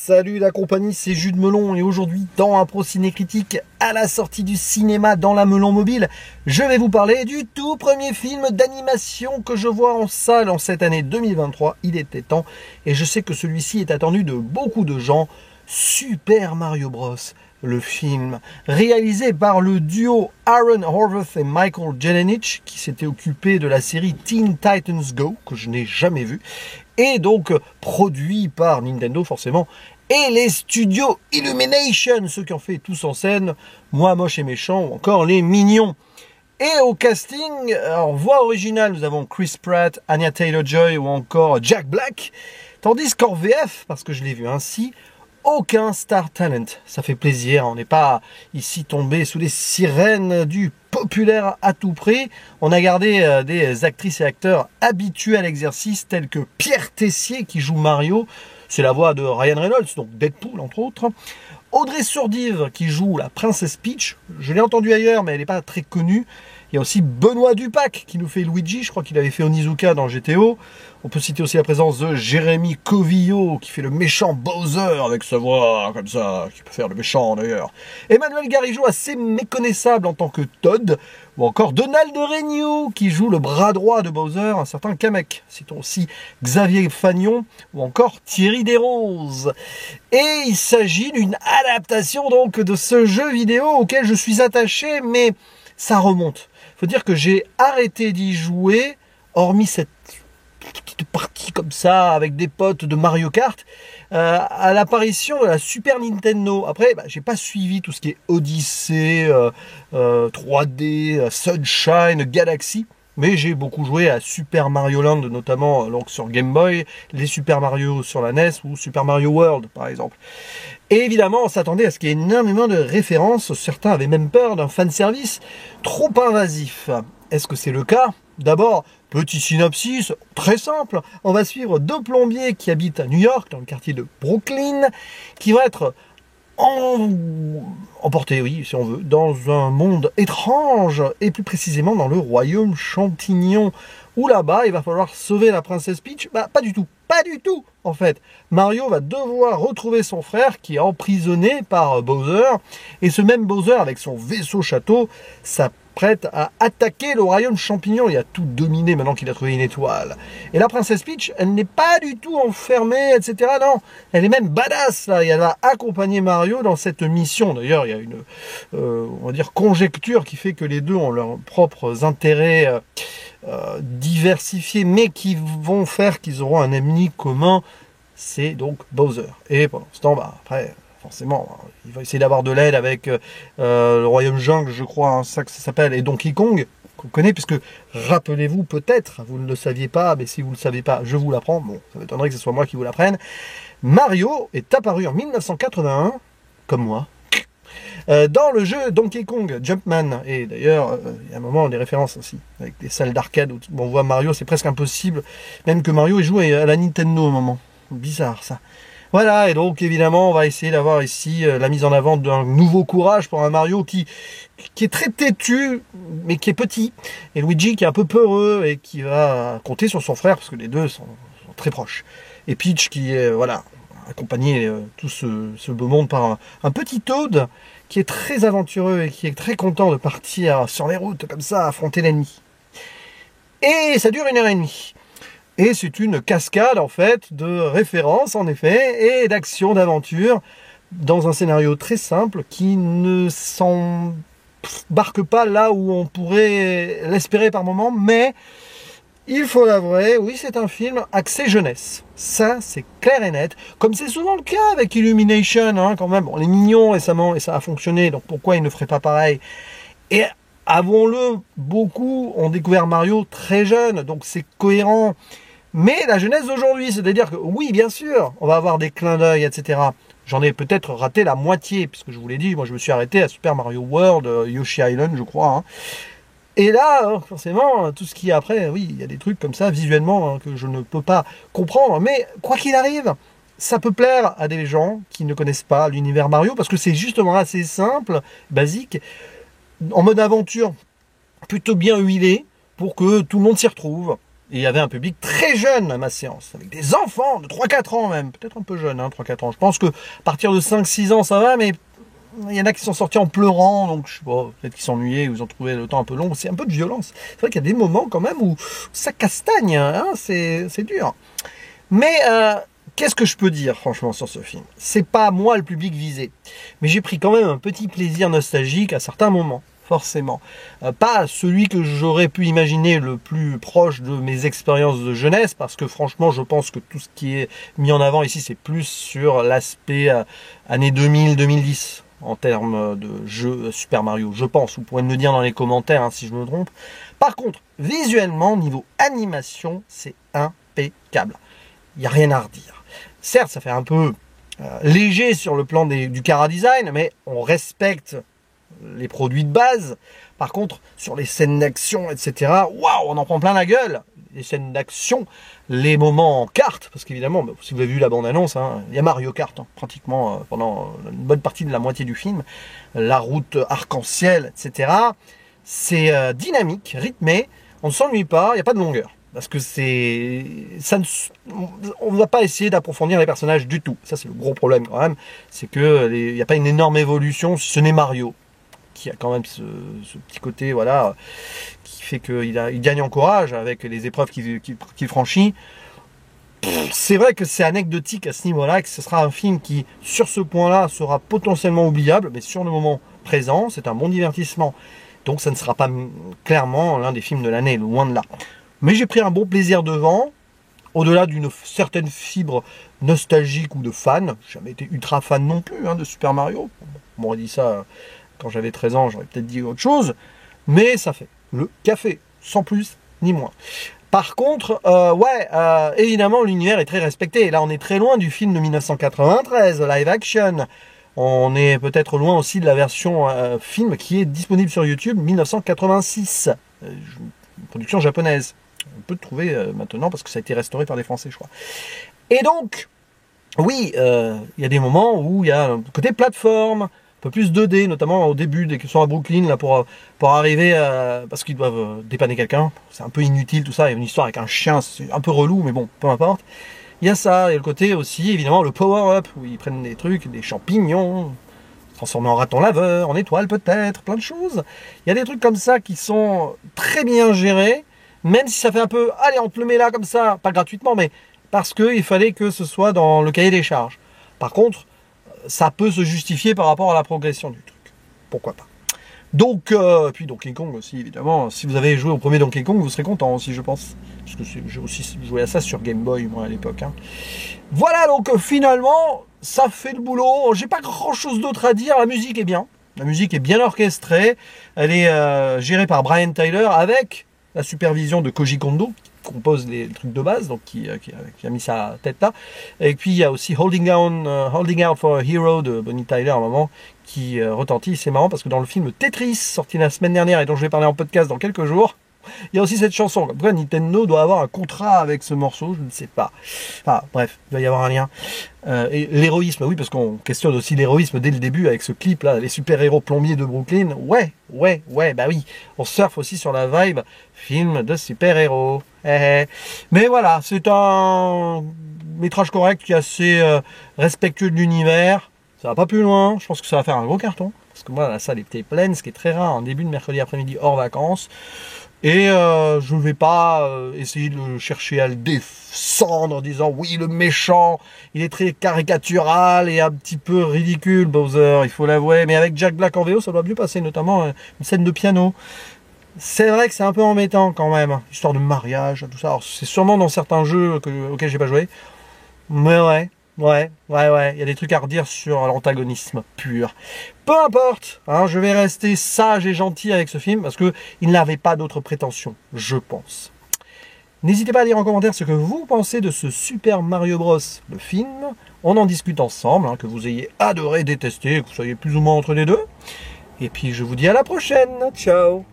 Salut la compagnie, c'est Jules Melon et aujourd'hui dans un Pro Ciné Critique à la sortie du cinéma dans la Melon Mobile, je vais vous parler du tout premier film d'animation que je vois en salle en cette année 2023. Il était temps et je sais que celui-ci est attendu de beaucoup de gens. Super Mario Bros. Le film réalisé par le duo Aaron Horvath et Michael Jelenic qui s'était occupé de la série Teen Titans Go que je n'ai jamais vu et donc produit par Nintendo forcément et les studios Illumination, ceux qui ont fait Tous en scène, Moi moche et méchant ou encore Les Mignons. Et au casting, en voix originale, nous avons Chris Pratt, Anya Taylor-Joy ou encore Jack Black, tandis qu'en VF, parce que je l'ai vu ainsi, aucun star talent. Ça fait plaisir, on n'est pas ici tombé sous les sirènes du populaire à tout prix. On a gardé des actrices et acteurs habitués à l'exercice tels que Pierre Tessier qui joue Mario, c'est la voix de Ryan Reynolds, donc Deadpool entre autres. Audrey Sourdive qui joue la princesse Peach, je l'ai entendue ailleurs mais elle n'est pas très connue. Il y a aussi Benoît Dupac qui nous fait Luigi, je crois qu'il avait fait Onizuka dans GTO. On peut citer aussi la présence de Jérémy Covillo qui fait le méchant Bowser avec sa voix comme ça, qui peut faire le méchant d'ailleurs. Emmanuel Garigeau assez méconnaissable en tant que Todd, ou encore Donald Renew qui joue le bras droit de Bowser, un certain Kamek. Citons aussi Xavier Fagnon ou encore Thierry Desroses. Et il s'agit d'une adaptation donc de ce jeu vidéo auquel je suis attaché, mais ça remonte. Faut dire que j'ai arrêté d'y jouer, hormis cette petite partie comme ça avec des potes de Mario Kart, à l'apparition de la Super Nintendo. Après, j'ai pas suivi tout ce qui est Odyssey, 3D, Sunshine, Galaxy, mais j'ai beaucoup joué à Super Mario Land, notamment donc sur Game Boy, les Super Mario sur la NES ou Super Mario World par exemple. Et évidemment, on s'attendait à ce qu'il y ait énormément de références. Certains avaient même peur d'un fanservice trop invasif. Est-ce que c'est le cas? D'abord, petit synopsis, très simple. On va suivre deux plombiers qui habitent à New York, dans le quartier de Brooklyn, qui vont être emportés, oui, si on veut, dans un monde étrange, et plus précisément dans le royaume champignon, où là-bas, il va falloir sauver la princesse Peach. Pas du tout. Pas du tout, en fait. Mario va devoir retrouver son frère qui est emprisonné par Bowser. Et ce même Bowser, avec son vaisseau château, s'apprête à attaquer le royaume champignon. Il a tout dominé maintenant qu'il a trouvé une étoile. Et la princesse Peach, elle n'est pas du tout enfermée, etc. Non, elle est même badass, là. Et elle va accompagner Mario dans cette mission. D'ailleurs, il y a une, on va dire, conjecture qui fait que les deux ont leurs propres intérêts diversifiés, mais qui vont faire qu'ils auront un ennemi commun, c'est donc Bowser. Et pendant ce temps, après, forcément, il va essayer d'avoir de l'aide avec le Royaume Jungle, je crois, hein, ça que ça s'appelle, et Donkey Kong, qu'on connaît, puisque, rappelez-vous peut-être, vous ne le saviez pas, mais si vous ne le savez pas, je vous l'apprends, bon, ça m'étonnerait que ce soit moi qui vous l'apprenne, Mario est apparu en 1981, comme moi, dans le jeu Donkey Kong Jumpman. Et d'ailleurs, il y a un moment des références aussi, avec des salles d'arcade où on voit Mario, c'est presque impossible, même que Mario il joue à la Nintendo au moment. Bizarre ça. Voilà, et donc évidemment, on va essayer d'avoir ici la mise en avant d'un nouveau courage pour un Mario qui est très têtu, mais qui est petit. Et Luigi qui est un peu peureux et qui va compter sur son frère, parce que les deux sont très proches. Et Peach qui est, voilà, accompagné tout ce beau monde par un petit Toad qui est très aventureux et qui est très content de partir sur les routes comme ça, affronter l'ennemi. Et ça dure 1h30. Et c'est une cascade en fait de références en effet et d'actions, d'aventures dans un scénario très simple qui ne s'embarque pas là où on pourrait l'espérer par moment, mais il faut l'avouer, oui, c'est un film axé jeunesse. Ça, c'est clair et net. Comme c'est souvent le cas avec Illumination, hein, quand même. Bon, Les Mignons récemment, et ça a fonctionné, donc pourquoi ils ne feraient pas pareil? Et avouons-le, beaucoup ont découvert Mario très jeune, donc c'est cohérent. Mais la jeunesse d'aujourd'hui, c'est-à-dire que, oui, bien sûr, on va avoir des clins d'œil, etc. J'en ai peut-être raté la moitié, puisque je vous l'ai dit, moi je me suis arrêté à Super Mario World, Yoshi Island, je crois, hein. Et là, forcément, tout ce qui est après, oui, il y a des trucs comme ça, visuellement, hein, que je ne peux pas comprendre. Mais quoi qu'il arrive, ça peut plaire à des gens qui ne connaissent pas l'univers Mario, parce que c'est justement assez simple, basique, en mode aventure, plutôt bien huilé, pour que tout le monde s'y retrouve. Et il y avait un public très jeune à ma séance, avec des enfants de 3-4 ans même, peut-être un peu jeunes, hein, 3-4 ans. Je pense que à partir de 5-6 ans ça va, mais il y en a qui sont sortis en pleurant, donc je sais pas, peut-être qu'ils s'ennuyaient ou ils ont trouvé le temps un peu long. C'est un peu de violence. C'est vrai qu'il y a des moments quand même où ça castagne, hein, c'est dur. Mais qu'est-ce que je peux dire franchement sur ce film? C'est pas moi le public visé, mais j'ai pris quand même un petit plaisir nostalgique à certains moments. Forcément. Pas celui que j'aurais pu imaginer le plus proche de mes expériences de jeunesse, parce que franchement, je pense que tout ce qui est mis en avant ici, c'est plus sur l'aspect années 2000-2010, en termes de jeu Super Mario, je pense. Vous pourrez me le dire dans les commentaires hein, si je me trompe. Par contre, visuellement, niveau animation, c'est impeccable. Il n'y a rien à redire. Certes, ça fait un peu léger sur le plan du chara-design, mais on respecte les produits de base. Par contre, sur les scènes d'action, etc., waouh, on en prend plein la gueule. Les scènes d'action, les moments en carte, parce qu'évidemment, si vous avez vu la bande-annonce, hein, il y a Mario Kart, hein, pratiquement pendant une bonne partie de la moitié du film. La route arc-en-ciel, etc. C'est dynamique, rythmé, on ne s'ennuie pas, il n'y a pas de longueur. Parce que on ne va pas essayer d'approfondir les personnages du tout. Ça, c'est le gros problème quand même. C'est qu'il n'y a pas une énorme évolution, si ce n'est Mario, qui a quand même ce petit côté, voilà, qui fait qu'il gagne en courage avec les épreuves qu'il franchit. C'est vrai que c'est anecdotique à ce niveau-là, que ce sera un film qui, sur ce point-là, sera potentiellement oubliable, mais sur le moment présent, c'est un bon divertissement. Donc ça ne sera pas clairement l'un des films de l'année, loin de là. Mais j'ai pris un bon plaisir devant, au-delà d'une certaine fibre nostalgique ou de fan. J'ai jamais été ultra fan non plus hein, de Super Mario. On m'aurait dit ça quand j'avais 13 ans, j'aurais peut-être dit autre chose. Mais ça fait le café, sans plus ni moins. Par contre, évidemment, l'univers est très respecté. Et là, on est très loin du film de 1993, live action. On est peut-être loin aussi de la version film qui est disponible sur YouTube, 1986. Une production japonaise. On peut le trouver maintenant parce que ça a été restauré par des Français, je crois. Et donc, oui, il y a des moments où il y a un côté plateforme, un peu plus 2D, notamment au début, dès qu'ils sont à Brooklyn, là, pour arriver, parce qu'ils doivent dépanner quelqu'un. C'est un peu inutile tout ça, il y a une histoire avec un chien, c'est un peu relou, mais bon, peu importe. Il y a ça, et le côté aussi, évidemment, le power-up, où ils prennent des trucs, des champignons, transformés en raton laveur, en étoile peut-être, plein de choses. Il y a des trucs comme ça qui sont très bien gérés, même si ça fait un peu, allez, on te le met là comme ça, pas gratuitement, mais parce qu'il fallait que ce soit dans le cahier des charges. Par contre, ça peut se justifier par rapport à la progression du truc. Pourquoi pas. Donc, puis Donkey Kong aussi, évidemment. Si vous avez joué au premier Donkey Kong, vous serez content aussi, je pense. Parce que j'ai aussi joué à ça sur Game Boy, moi, à l'époque. Hein. Voilà, donc finalement, ça fait le boulot. J'ai pas grand-chose d'autre à dire. La musique est bien. La musique est bien orchestrée. Elle est gérée par Brian Tyler avec la supervision de Koji Kondo, qui compose les trucs de base, donc qui a mis sa tête là. Et puis il y a aussi Holding Out for a Hero de Bonnie Tyler à un moment qui retentit. C'est marrant parce que dans le film Tetris, sorti la semaine dernière et dont je vais parler en podcast dans quelques jours, il y a aussi cette chanson. Comme quoi Nintendo doit avoir un contrat avec ce morceau, je ne sais pas. Enfin bref, il doit y avoir un lien. Et l'héroïsme, oui, parce qu'on questionne aussi l'héroïsme dès le début avec ce clip là, les super-héros plombiers de Brooklyn. Ouais, bah oui. On surfe aussi sur la vibe film de super-héros. Mais voilà, c'est un métrage correct qui est assez respectueux de l'univers. Ça va pas plus loin, je pense que ça va faire un gros carton. Parce que moi, la salle était pleine, ce qui est très rare en début de mercredi après-midi hors vacances. Et je ne vais pas essayer de chercher à le descendre en disant oui, le méchant, il est très caricatural et un petit peu ridicule, Bowser, il faut l'avouer. Mais avec Jack Black en VO, ça doit mieux passer, notamment une scène de piano. C'est vrai que c'est un peu embêtant quand même, histoire de mariage, tout ça. Alors c'est sûrement dans certains jeux auxquels j'ai pas joué. Mais ouais. Il y a des trucs à redire sur l'antagonisme pur. Peu importe, hein, je vais rester sage et gentil avec ce film parce que il n'avait pas d'autres prétentions, je pense. N'hésitez pas à dire en commentaire ce que vous pensez de ce Super Mario Bros. Le film. On en discute ensemble, hein, que vous ayez adoré, détesté, que vous soyez plus ou moins entre les deux. Et puis je vous dis à la prochaine. Ciao.